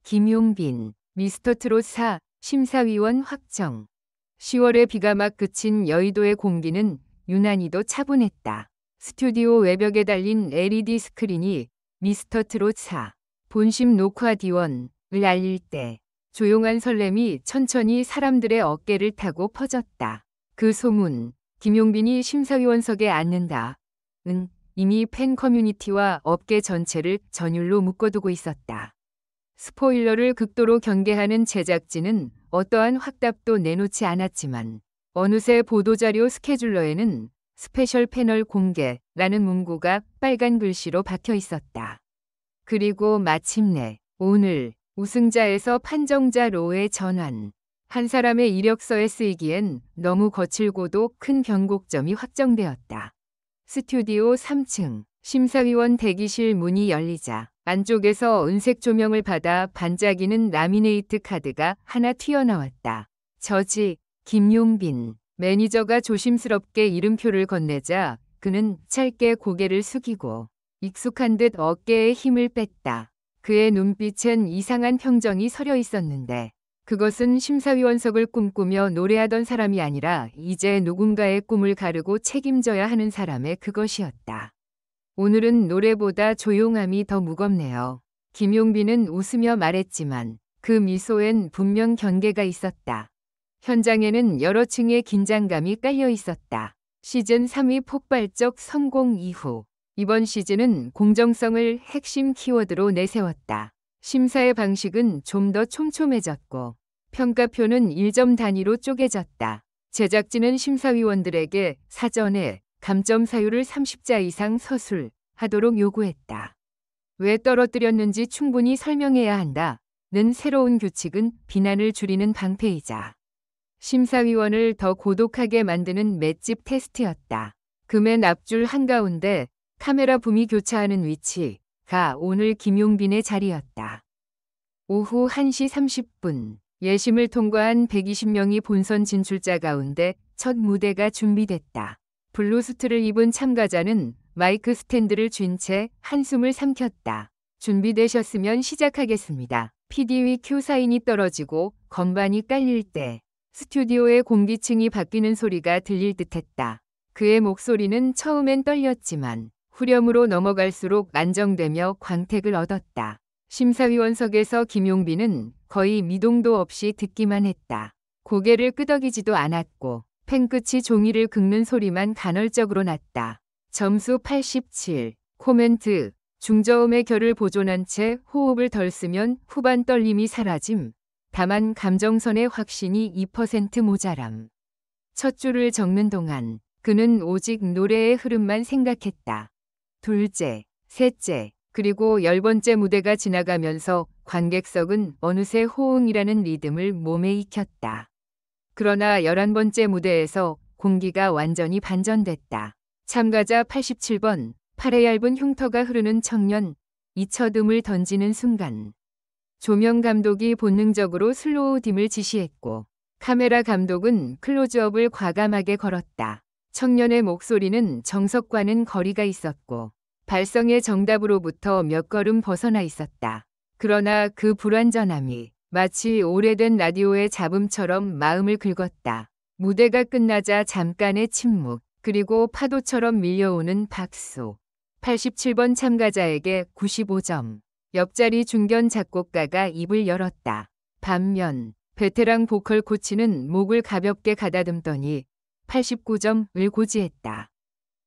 김용빈, 미스터트롯 4 심사위원 확정. 10월에 비가 막 그친 여의도의 공기는 유난히도 차분했다. 스튜디오 외벽에 달린 LED 스크린이 미스터트롯 4 본심 녹화 디원을 알릴 때 조용한 설렘이 천천히 사람들의 어깨를 타고 퍼졌다. 그 소문, 김용빈이 심사위원석에 앉는다. 은 이미 팬 커뮤니티와 업계 전체를 전율로 묶어두고 있었다. 스포일러를 극도로 경계하는 제작진은 어떠한 확답도 내놓지 않았지만 어느새 보도자료 스케줄러에는 스페셜 패널 공개라는 문구가 빨간 글씨로 박혀 있었다. 그리고 마침내 오늘 우승자에서 판정자로의 전환. 한 사람의 이력서에 쓰이기엔 너무 거칠고도 큰 변곡점이 확정되었다. 스튜디오 3층 심사위원 대기실 문이 열리자 안쪽에서 은색 조명을 받아 반짝이는 라미네이트 카드가 하나 튀어나왔다. 저지 김용빈. 매니저가 조심스럽게 이름표를 건네자 그는 짧게 고개를 숙이고 익숙한 듯 어깨에 힘을 뺐다. 그의 눈빛엔 이상한 평정이 서려 있었는데 그것은 심사위원석을 꿈꾸며 노래하던 사람이 아니라 이제 누군가의 꿈을 가르고 책임져야 하는 사람의 그것이었다. 오늘은 노래보다 조용함이 더 무겁네요. 김용빈은 웃으며 말했지만 그 미소엔 분명 경계가 있었다. 현장에는 여러 층의 긴장감이 깔려 있었다. 시즌 3위 폭발적 성공 이후 이번 시즌은 공정성을 핵심 키워드로 내세웠다. 심사의 방식은 좀 더 촘촘해졌고 평가표는 1점 단위로 쪼개졌다. 제작진은 심사위원들에게 사전에 감점 사유를 30자 이상 서술하도록 요구했다. 왜 떨어뜨렸는지 충분히 설명해야 한다는 새로운 규칙은 비난을 줄이는 방패이자 심사위원을 더 고독하게 만드는 맷집 테스트였다. 금의 앞줄 한가운데 카메라 붐이 교차하는 위치가 오늘 김용빈의 자리였다. 오후 1시 30분 예심을 통과한 120명이 본선 진출자 가운데 첫 무대가 준비됐다. 블루수트를 입은 참가자는 마이크 스탠드를 쥔 채 한숨을 삼켰다. 준비되셨으면 시작하겠습니다. PD 위 큐 사인이 떨어지고 건반이 깔릴 때 스튜디오의 공기층이 바뀌는 소리가 들릴 듯했다. 그의 목소리는 처음엔 떨렸지만 후렴으로 넘어갈수록 안정되며 광택을 얻었다. 심사위원석에서 김용빈은 거의 미동도 없이 듣기만 했다. 고개를 끄덕이지도 않았고 펜끝이 종이를 긁는 소리만 간헐적으로 났다. 점수 87. 코멘트. 중저음의 결을 보존한 채 호흡을 덜 쓰면 후반 떨림이 사라짐. 다만 감정선의 확신이 2% 모자람. 첫 줄을 적는 동안 그는 오직 노래의 흐름만 생각했다. 둘째, 셋째, 그리고 10번째 무대가 지나가면서 관객석은 어느새 호응이라는 리듬을 몸에 익혔다. 그러나 11번째 무대에서 공기가 완전히 반전됐다. 참가자 87번, 팔에 얇은 흉터가 흐르는 청년, 이 첫음을 던지는 순간 조명 감독이 본능적으로 슬로우 딤을 지시했고 카메라 감독은 클로즈업을 과감하게 걸었다. 청년의 목소리는 정석과는 거리가 있었고 발성의 정답으로부터 몇 걸음 벗어나 있었다. 그러나 그 불완전함이 마치 오래된 라디오의 잡음처럼 마음을 긁었다. 무대가 끝나자 잠깐의 침묵, 그리고 파도처럼 밀려오는 박수. 87번 참가자에게 95점. 옆자리 중견 작곡가가 입을 열었다. 반면 베테랑 보컬 코치는 목을 가볍게 가다듬더니 89점을 고지했다.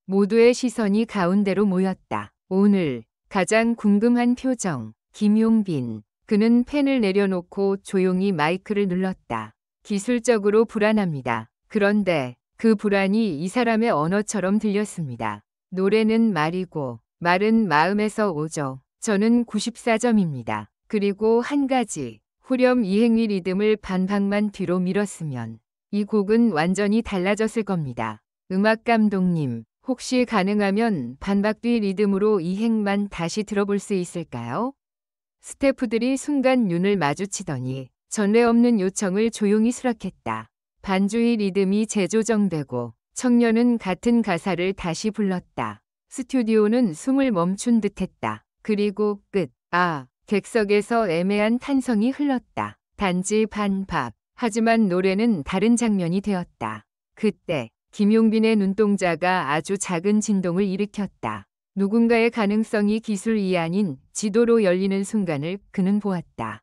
모두의 시선이 가운데로 모였다. 오늘 가장 궁금한 표정. 김용빈. 그는 펜을 내려놓고 조용히 마이크를 눌렀다. 기술적으로 불안합니다. 그런데 그 불안이 이 사람의 언어처럼 들렸습니다. 노래는 말이고 말은 마음에서 오죠. 저는 94점입니다. 그리고 한 가지. 후렴 이행위 리듬을 반박만 뒤로 밀었으면 이 곡은 완전히 달라졌을 겁니다. 음악 감독님, 혹시 가능하면 반박 뒤 리듬으로 이행만 다시 들어볼 수 있을까요? 스태프들이 순간 눈을 마주치더니 전례 없는 요청을 조용히 수락했다. 반주의 리듬이 재조정되고 청년은 같은 가사를 다시 불렀다. 스튜디오는 숨을 멈춘 듯했다. 그리고 끝. 아, 객석에서 애매한 탄성이 흘렀다. 단지 반박. 하지만 노래는 다른 장면이 되었다. 그때 김용빈의 눈동자가 아주 작은 진동을 일으켰다. 누군가의 가능성이 기술 이안인 지도로 열리는 순간을 그는 보았다.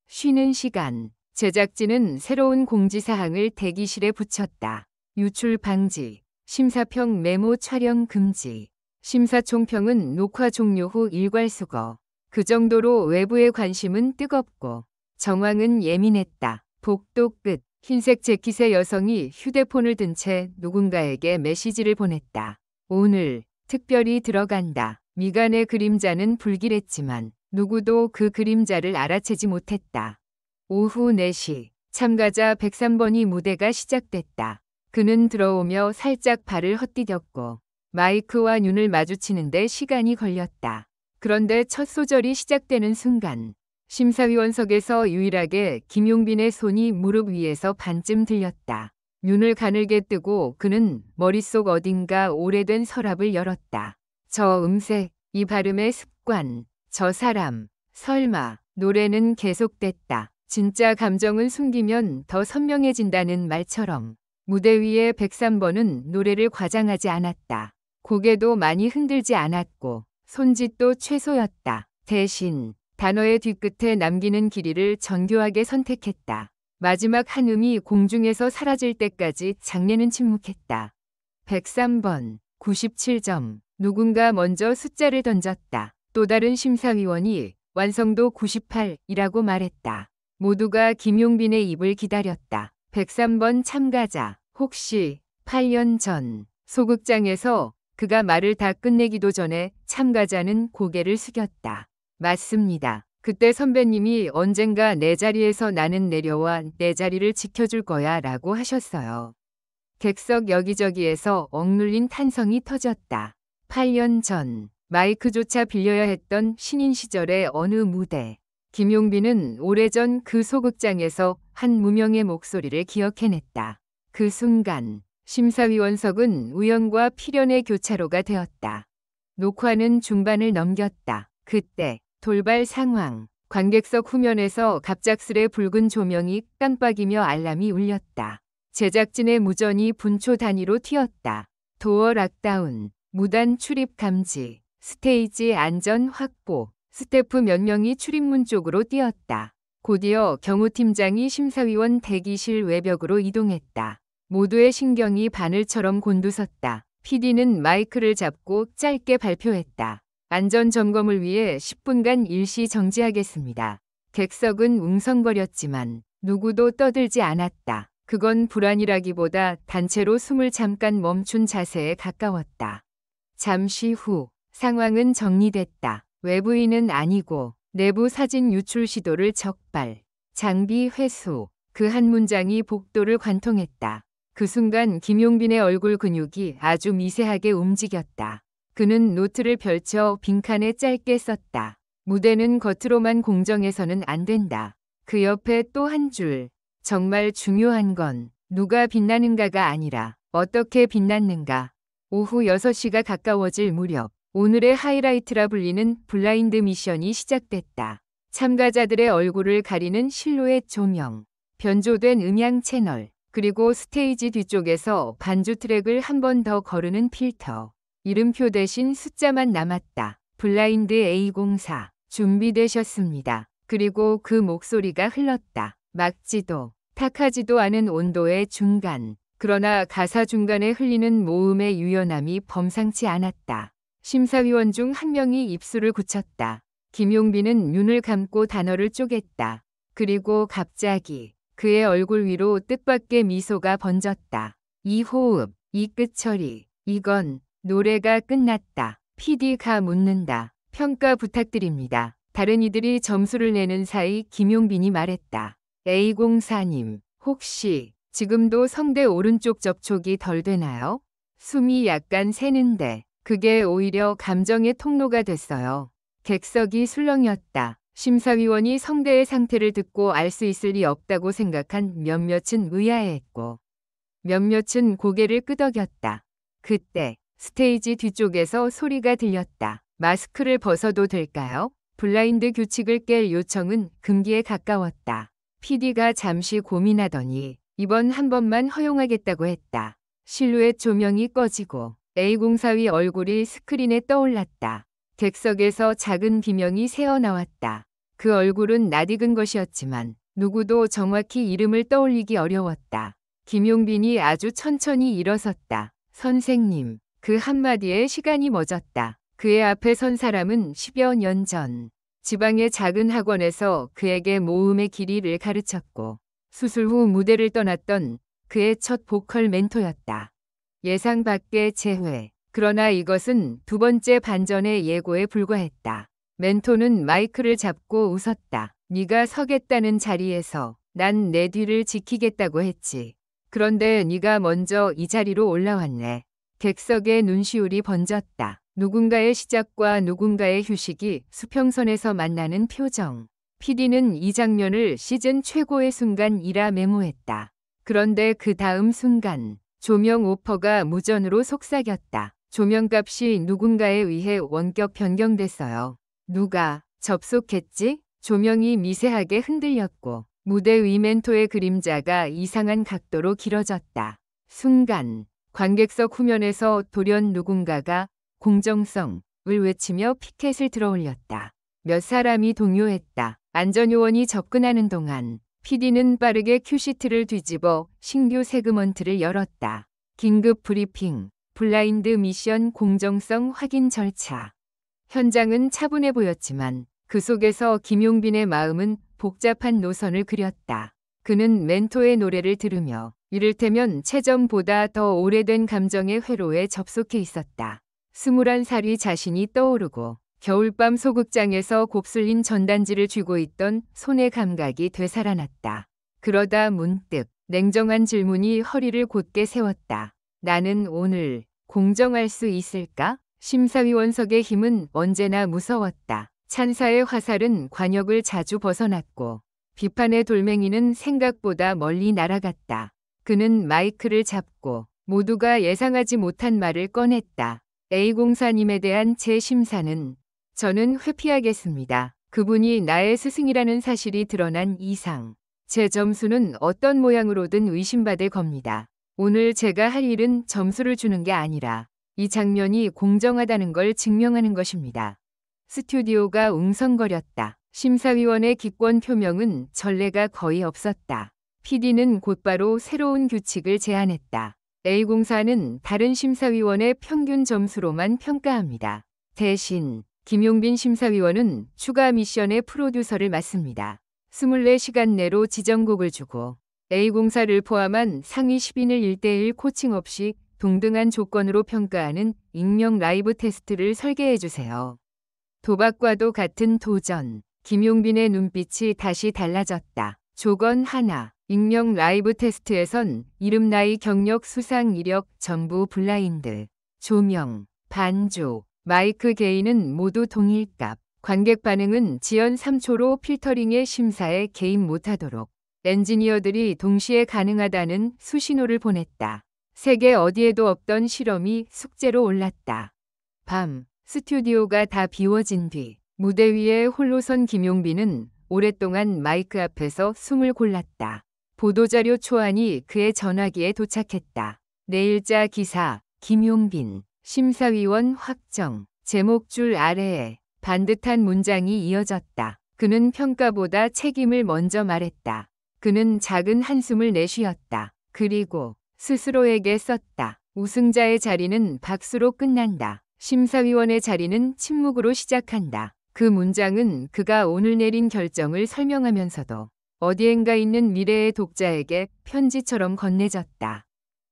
쉬는 시간. 제작진은 새로운 공지사항을 대기실에 붙였다. 유출 방지, 심사평 메모 촬영 금지, 심사총평은 녹화 종료 후 일괄수거. 그 정도로 외부의 관심은 뜨겁고 정황은 예민했다. 복도 끝. 흰색 재킷의 여성이 휴대폰을 든 채 누군가에게 메시지를 보냈다. 오늘 특별히 들어간다. 미간의 그림자는 불길했지만 누구도 그 그림자를 알아채지 못했다. 오후 4시 참가자 103번이 무대가 시작됐다. 그는 들어오며 살짝 발을 헛디뎠고 마이크와 눈을 마주치는데 시간이 걸렸다. 그런데 첫 소절이 시작되는 순간 심사위원석에서 유일하게 김용빈의 손이 무릎 위에서 반쯤 들렸다. 눈을 가늘게 뜨고 그는 머릿속 어딘가 오래된 서랍을 열었다. 저 음색, 이 발음의 습관, 저 사람, 설마. 노래는 계속됐다. 진짜 감정은 숨기면 더 선명해진다는 말처럼. 무대 위에 103번은 노래를 과장하지 않았다. 고개도 많이 흔들지 않았고 손짓도 최소였다. 대신 단어의 뒤끝에 남기는 길이를 정교하게 선택했다. 마지막 한 음이 공중에서 사라질 때까지 장례는 침묵했다. 103번, 97점. 누군가 먼저 숫자를 던졌다. 또 다른 심사위원이 완성도 98이라고 말했다. 모두가 김용빈의 입을 기다렸다. 103번 참가자. 혹시 8년 전 소극장에서 그가 말을 다 끝내기도 전에 참가자는 고개를 숙였다. 맞습니다. 그때 선배님이 언젠가 내 자리에서 나는 내려와 내 자리를 지켜줄 거야 라고 하셨어요. 객석 여기저기에서 억눌린 탄성이 터졌다. 8년 전 마이크조차 빌려야 했던 신인 시절의 어느 무대. 김용빈은 오래전 그 소극장에서 한 무명의 목소리를 기억해냈다. 그 순간 심사위원석은 우연과 필연의 교차로가 되었다. 녹화는 중반을 넘겼다. 그때 돌발 상황. 관객석 후면에서 갑작스레 붉은 조명이 깜빡이며 알람이 울렸다. 제작진의 무전이 분초 단위로 튀었다. 도어 락다운, 무단 출입 감지, 스테이지 안전 확보. 스태프 몇 명이 출입문 쪽으로 뛰었다. 곧이어 경호팀장이 심사위원 대기실 외벽으로 이동했다. 모두의 신경이 바늘처럼 곤두섰다. PD는 마이크를 잡고 짧게 발표했다. 안전점검을 위해 10분간 일시 정지하겠습니다. 객석은 웅성거렸지만 누구도 떠들지 않았다. 그건 불안이라기보다 단체로 숨을 잠깐 멈춘 자세에 가까웠다. 잠시 후 상황은 정리됐다. 외부인은 아니고 내부 사진 유출 시도를 적발. 장비 회수. 그 한 문장이 복도를 관통했다. 그 순간 김용빈의 얼굴 근육이 아주 미세하게 움직였다. 그는 노트를 펼쳐 빈칸에 짧게 썼다. 무대는 겉으로만 공정해서는 안 된다. 그 옆에 또 한 줄. 정말 중요한 건 누가 빛나는가가 아니라 어떻게 빛났는가. 오후 6시가 가까워질 무렵 오늘의 하이라이트라 불리는 블라인드 미션이 시작됐다. 참가자들의 얼굴을 가리는 실루엣 조명, 변조된 음향 채널, 그리고 스테이지 뒤쪽에서 반주 트랙을 한 번 더 거르는 필터. 이름표 대신 숫자만 남았다. 블라인드 A04. 준비되셨습니다. 그리고 그 목소리가 흘렀다. 막지도, 탁하지도 않은 온도의 중간. 그러나 가사 중간에 흘리는 모음의 유연함이 범상치 않았다. 심사위원 중 한 명이 입술을 굳혔다. 김용빈은 눈을 감고 단어를 쪼갰다. 그리고 갑자기 그의 얼굴 위로 뜻밖의 미소가 번졌다. 이 호흡, 이 끝처리, 이건 노래가 끝났다. PD가 묻는다. 평가 부탁드립니다. 다른 이들이 점수를 내는 사이 김용빈이 말했다. A04님, 혹시 지금도 성대 오른쪽 접촉이 덜 되나요? 숨이 약간 새는데 그게 오히려 감정의 통로가 됐어요. 객석이 술렁였다. 심사위원이 성대의 상태를 듣고 알 수 있을 리 없다고 생각한 몇몇은 의아해했고 몇몇은 고개를 끄덕였다. 그때 스테이지 뒤쪽에서 소리가 들렸다. 마스크를 벗어도 될까요? 블라인드 규칙을 깰 요청은 금기에 가까웠다. PD가 잠시 고민하더니 이번 한 번만 허용하겠다고 했다. 실루엣 조명이 꺼지고 A공사위 얼굴이 스크린에 떠올랐다. 객석에서 작은 비명이 새어나왔다. 그 얼굴은 낯익은 것이었지만 누구도 정확히 이름을 떠올리기 어려웠다. 김용빈이 아주 천천히 일어섰다. 선생님. 그 한마디에 시간이 멎었다. 그의 앞에 선 사람은 10여 년 전 지방의 작은 학원에서 그에게 모음의 길이를 가르쳤고 수술 후 무대를 떠났던 그의 첫 보컬 멘토였다. 예상 밖의 재회. 그러나 이것은 두 번째 반전의 예고에 불과했다. 멘토는 마이크를 잡고 웃었다. 네가 서겠다는 자리에서 난 내 뒤를 지키겠다고 했지. 그런데 네가 먼저 이 자리로 올라왔네. 객석의 눈시울이 번졌다. 누군가의 시작과 누군가의 휴식이 수평선에서 만나는 표정. PD는 이 장면을 시즌 최고의 순간이라 메모했다. 그런데 그 다음 순간 조명 오퍼가 무전으로 속삭였다. 조명값이 누군가에 의해 원격 변경됐어요. 누가 접속했지? 조명이 미세하게 흔들렸고 무대 위 멘토의 그림자가 이상한 각도로 길어졌다. 순간 관객석 후면에서 돌연 누군가가 공정성을 외치며 피켓을 들어올렸다. 몇 사람이 동요했다. 안전요원이 접근하는 동안 PD는 빠르게 큐시트를 뒤집어 신규 세그먼트를 열었다. 긴급 브리핑, 블라인드 미션 공정성 확인 절차. 현장은 차분해 보였지만 그 속에서 김용빈의 마음은 복잡한 노선을 그렸다. 그는 멘토의 노래를 들으며 이를테면 채점보다 더 오래된 감정의 회로에 접속해 있었다. 21살이 자신이 떠오르고 겨울밤 소극장에서 곱슬린 전단지를 쥐고 있던 손의 감각이 되살아났다. 그러다 문득 냉정한 질문이 허리를 곧게 세웠다. 나는 오늘 공정할 수 있을까? 심사위원석의 힘은 언제나 무서웠다. 찬사의 화살은 관역을 자주 벗어났고 비판의 돌멩이는 생각보다 멀리 날아갔다. 그는 마이크를 잡고 모두가 예상하지 못한 말을 꺼냈다. A공사님에 대한 제 심사는 저는 회피하겠습니다. 그분이 나의 스승이라는 사실이 드러난 이상 제 점수는 어떤 모양으로든 의심받을 겁니다. 오늘 제가 할 일은 점수를 주는 게 아니라 이 장면이 공정하다는 걸 증명하는 것입니다. 스튜디오가 웅성거렸다. 심사위원의 기권 표명은 전례가 거의 없었다. PD는 곧바로 새로운 규칙을 제안했다. A공사는 다른 심사위원의 평균 점수로만 평가합니다. 대신 김용빈 심사위원은 추가 미션의 프로듀서를 맡습니다. 24시간 내로 지정곡을 주고 A공사를 포함한 상위 10인을 1대1 코칭 없이 동등한 조건으로 평가하는 익명 라이브 테스트를 설계해 주세요. 도박과도 같은 도전. 김용빈의 눈빛이 다시 달라졌다. 조건 하나. 익명 라이브 테스트에선 이름, 나이, 경력, 수상 이력 전부 블라인드. 조명, 반주, 마이크 게인은 모두 동일값. 관객 반응은 지연 3초로 필터링의 심사에 개입 못하도록. 엔지니어들이 동시에 가능하다는 수신호를 보냈다. 세계 어디에도 없던 실험이 숙제로 올랐다. 밤. 스튜디오가 다 비워진 뒤 무대 위에 홀로 선 김용빈은 오랫동안 마이크 앞에서 숨을 골랐다. 보도자료 초안이 그의 전화기에 도착했다. 내일자 기사, 김용빈, 심사위원 확정, 제목줄 아래에 반듯한 문장이 이어졌다. 그는 평가보다 책임을 먼저 말했다. 그는 작은 한숨을 내쉬었다. 그리고 스스로에게 썼다. 우승자의 자리는 박수로 끝난다. 심사위원의 자리는 침묵으로 시작한다. 그 문장은 그가 오늘 내린 결정을 설명하면서도 어디엔가 있는 미래의 독자에게 편지처럼 건네졌다.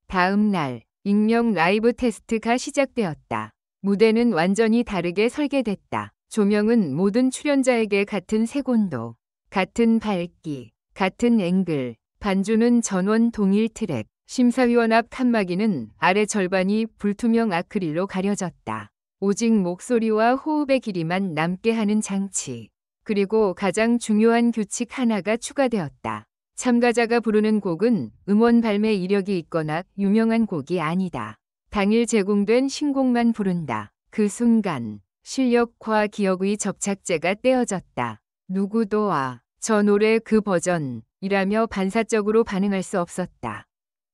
다음 날 익명 라이브 테스트가 시작되었다. 무대는 완전히 다르게 설계됐다. 조명은 모든 출연자에게 같은 색온도, 같은 밝기, 같은 앵글, 반주는 전원 동일 트랙. 심사위원 앞 칸막이는 아래 절반이 불투명 아크릴로 가려졌다. 오직 목소리와 호흡의 길이만 남게 하는 장치. 그리고 가장 중요한 규칙 하나가 추가되었다. 참가자가 부르는 곡은 음원 발매 이력이 있거나 유명한 곡이 아니다. 당일 제공된 신곡만 부른다. 그 순간 실력과 기억의 접착제가 떼어졌다. 누구도 저 노래 그 버전이라며 반사적으로 반응할 수 없었다.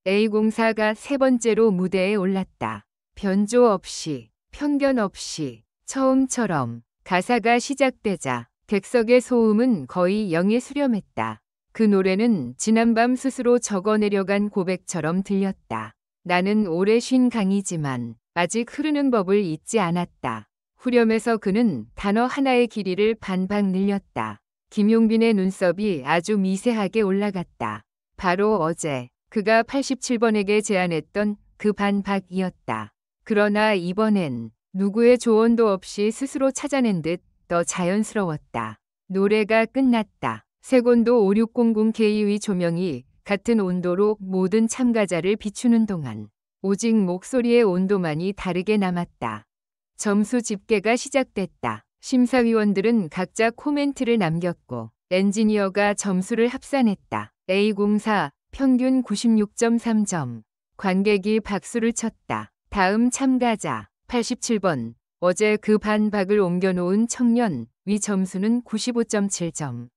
A공사가 세 번째로 무대에 올랐다. 변조 없이, 편견 없이, 처음처럼 가사가 시작되자 객석의 소음은 거의 영에 수렴했다. 그 노래는 지난밤 스스로 적어내려간 고백처럼 들렸다. 나는 오래 쉰 강이지만 아직 흐르는 법을 잊지 않았다. 후렴에서 그는 단어 하나의 길이를 반박 늘렸다. 김용빈의 눈썹이 아주 미세하게 올라갔다. 바로 어제 그가 87번에게 제안했던 그 반박이었다. 그러나 이번엔 누구의 조언도 없이 스스로 찾아낸 듯 더 자연스러웠다. 노래가 끝났다. 세곤도 5600K의 조명이 같은 온도로 모든 참가자를 비추는 동안 오직 목소리의 온도만이 다르게 남았다. 점수 집계가 시작됐다. 심사위원들은 각자 코멘트를 남겼고 엔지니어가 점수를 합산했다. A공사 평균 96.3점. 관객이 박수를 쳤다. 다음 참가자 87번. 어제 그 반박을 옮겨놓은 청년 위 점수는 95.7점.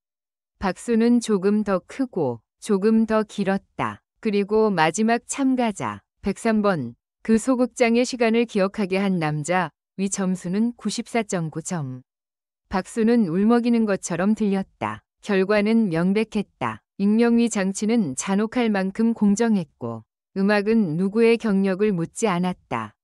박수는 조금 더 크고 조금 더 길었다. 그리고 마지막 참가자 103번. 그 소극장의 시간을 기억하게 한 남자 위 점수는 94.9점. 박수는 울먹이는 것처럼 들렸다. 결과는 명백했다. 익명위 장치는 잔혹할 만큼 공정했고 음악은 누구의 경력을 묻지 않았다.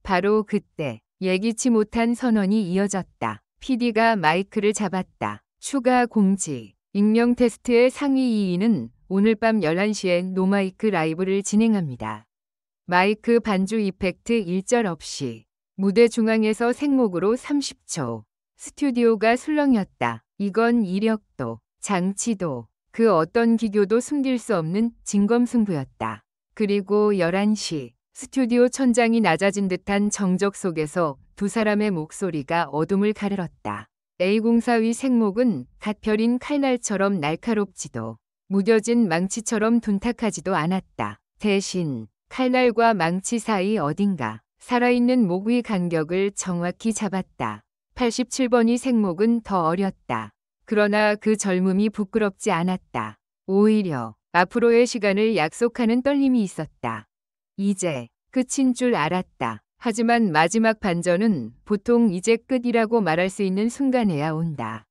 바로 그때 예기치 못한 선언이 이어졌다. PD가 마이크를 잡았다. 추가 공지. 익명 테스트의 상위 2위는 오늘 밤 11시에 노마이크 라이브를 진행합니다. 마이크 반주 이펙트 일절 없이. 무대 중앙에서 생목으로 30초. 스튜디오가 술렁였다. 이건 이력도, 장치도, 그 어떤 기교도 숨길 수 없는 진검승부였다. 그리고 11시. 스튜디오 천장이 낮아진 듯한 정적 속에서 두 사람의 목소리가 어둠을 가르렀다. A공사의 생목은 갓별인 칼날처럼 날카롭지도 무뎌진 망치처럼 둔탁하지도 않았다. 대신 칼날과 망치 사이 어딘가 살아있는 목의 간격을 정확히 잡았다. 87번의 생목은 더 어렸다. 그러나 그 젊음이 부끄럽지 않았다. 오히려 앞으로의 시간을 약속하는 떨림이 있었다. 이제 끝인 줄 알았다. 하지만 마지막 반전은 보통 이제 끝이라고 말할 수 있는 순간에야 온다.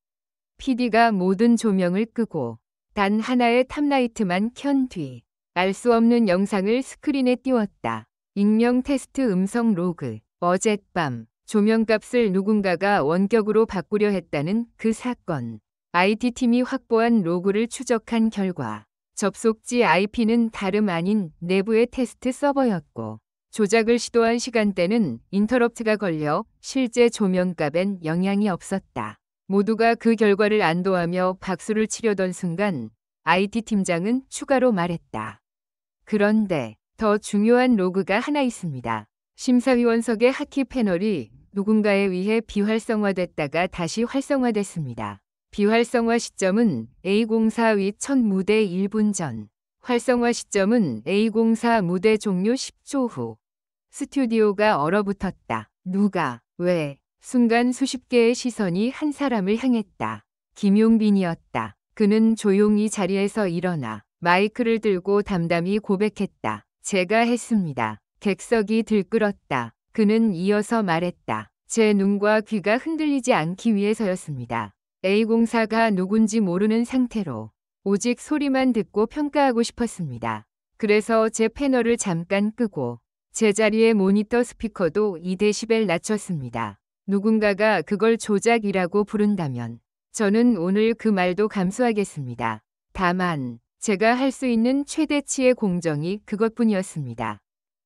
PD가 모든 조명을 끄고 단 하나의 탑라이트만 켠 뒤 알 수 없는 영상을 스크린에 띄웠다. 익명 테스트 음성 로그. 어젯밤 조명값을 누군가가 원격으로 바꾸려 했다는 그 사건. IT팀이 확보한 로그를 추적한 결과 접속지 IP는 다름 아닌 내부의 테스트 서버였고 조작을 시도한 시간대는 인터럽트가 걸려 실제 조명값엔 영향이 없었다. 모두가 그 결과를 안도하며 박수를 치려던 순간 IT팀장은 추가로 말했다. 그런데 더 중요한 로그가 하나 있습니다. 심사위원석의 하키 패널이 누군가에 의해 비활성화됐다가 다시 활성화됐습니다. 비활성화 시점은 A공사 위 첫 무대 1분 전. 활성화 시점은 A공사 무대 종료 10초 후. 스튜디오가 얼어붙었다. 누가, 왜? 순간 수십 개의 시선이 한 사람을 향했다. 김용빈이었다. 그는 조용히 자리에서 일어나 마이크를 들고 담담히 고백했다. 제가 했습니다. 객석이 들끓었다. 그는 이어서 말했다. 제 눈과 귀가 흔들리지 않기 위해서였습니다. A공사가 누군지 모르는 상태로 오직 소리만 듣고 평가하고 싶었습니다. 그래서 제 패널을 잠깐 끄고 제 자리의 모니터 스피커도 2데시벨 낮췄습니다. 누군가가 그걸 조작이라고 부른다면 저는 오늘 그 말도 감수하겠습니다. 다만 제가 할 수 있는 최대치의 공정이 그것뿐이었습니다.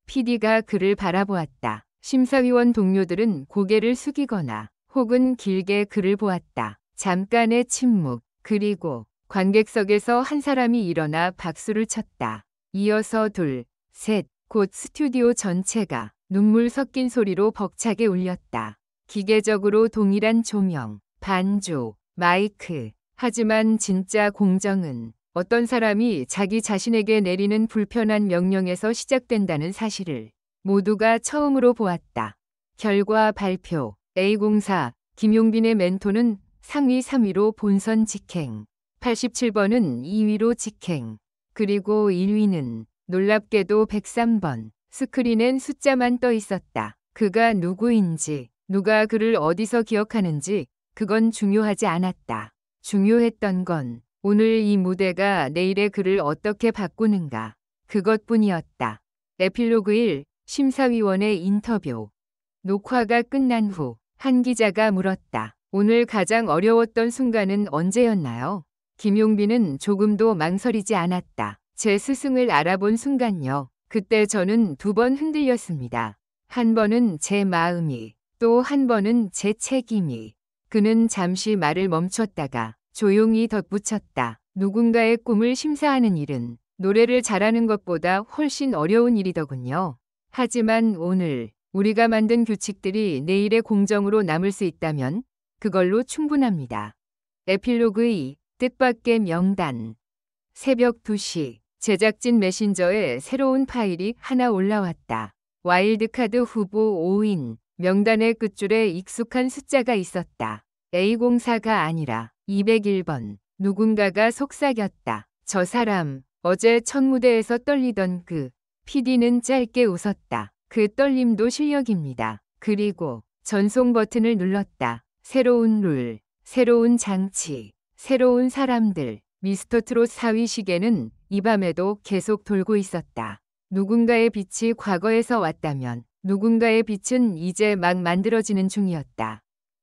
PD가 그를 바라보았다. 심사위원 동료들은 고개를 숙이거나 혹은 길게 그를 보았다. 잠깐의 침묵. 그리고 관객석에서 한 사람이 일어나 박수를 쳤다. 이어서 둘, 셋. 곧 스튜디오 전체가 눈물 섞인 소리로 벅차게 울렸다. 기계적으로 동일한 조명, 반주, 마이크. 하지만 진짜 공정은 어떤 사람이 자기 자신에게 내리는 불편한 명령에서 시작된다는 사실을 모두가 처음으로 보았다. 결과 발표. A공사 김용빈의 멘토는 상위 3위로 본선 직행, 87번은 2위로 직행, 그리고 1위는 놀랍게도 103번. 스크린엔 숫자만 떠 있었다. 그가 누구인지, 누가 그를 어디서 기억하는지 그건 중요하지 않았다. 중요했던 건 오늘 이 무대가 내일의 그를 어떻게 바꾸는가. 그것뿐이었다. 에필로그 1. 심사위원의 인터뷰. 녹화가 끝난 후 한 기자가 물었다. 오늘 가장 어려웠던 순간은 언제였나요? 김용빈은 조금도 망설이지 않았다. 제 스승을 알아본 순간요. 그때 저는 2번 흔들렸습니다. 한 번은 제 마음이, 또 한 번은 제 책임이. 그는 잠시 말을 멈췄다가 조용히 덧붙였다. 누군가의 꿈을 심사하는 일은 노래를 잘하는 것보다 훨씬 어려운 일이더군요. 하지만 오늘 우리가 만든 규칙들이 내일의 공정으로 남을 수 있다면 그걸로 충분합니다. 에필로그 2. 뜻밖의 명단. 새벽 2시 제작진 메신저에 새로운 파일이 하나 올라왔다. 와일드카드 후보 5인. 명단의 끝줄에 익숙한 숫자가 있었다. A공사가 아니라 201번. 누군가가 속삭였다. 저 사람, 어제 첫 무대에서 떨리던 그. PD는 짧게 웃었다. 그 떨림도 실력입니다. 그리고 전송 버튼을 눌렀다. 새로운 룰, 새로운 장치, 새로운 사람들. 미스터 트롯 4위 시계는 이 밤에도 계속 돌고 있었다. 누군가의 빛이 과거에서 왔다면 누군가의 빛은 이제 막 만들어지는 중이었다.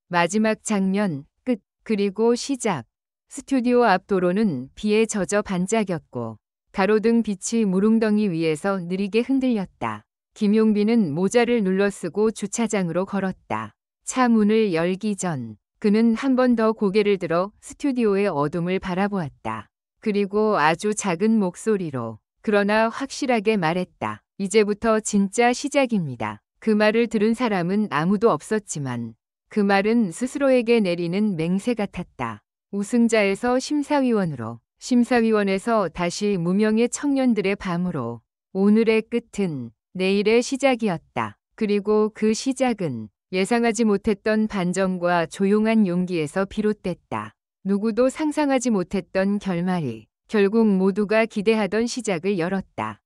마지막 장면, 끝, 그리고 시작. 스튜디오 앞 도로는 비에 젖어 반짝였고 가로등 빛이 무릉덩이 위에서 느리게 흔들렸다. 김용빈은 모자를 눌러쓰고 주차장으로 걸었다. 차 문을 열기 전 그는 한 번 더 고개를 들어 스튜디오의 어둠을 바라보았다. 그리고 아주 작은 목소리로 그러나 확실하게 말했다. 이제부터 진짜 시작입니다. 그 말을 들은 사람은 아무도 없었지만 그 말은 스스로에게 내리는 맹세 같았다. 우승자에서 심사위원으로, 심사위원에서 다시 무명의 청년들의 밤으로. 오늘의 끝은 내일의 시작이었다. 그리고 그 시작은 예상하지 못했던 반전과 조용한 용기에서 비롯됐다. 누구도 상상하지 못했던 결말이 결국 모두가 기대하던 시작을 열었다.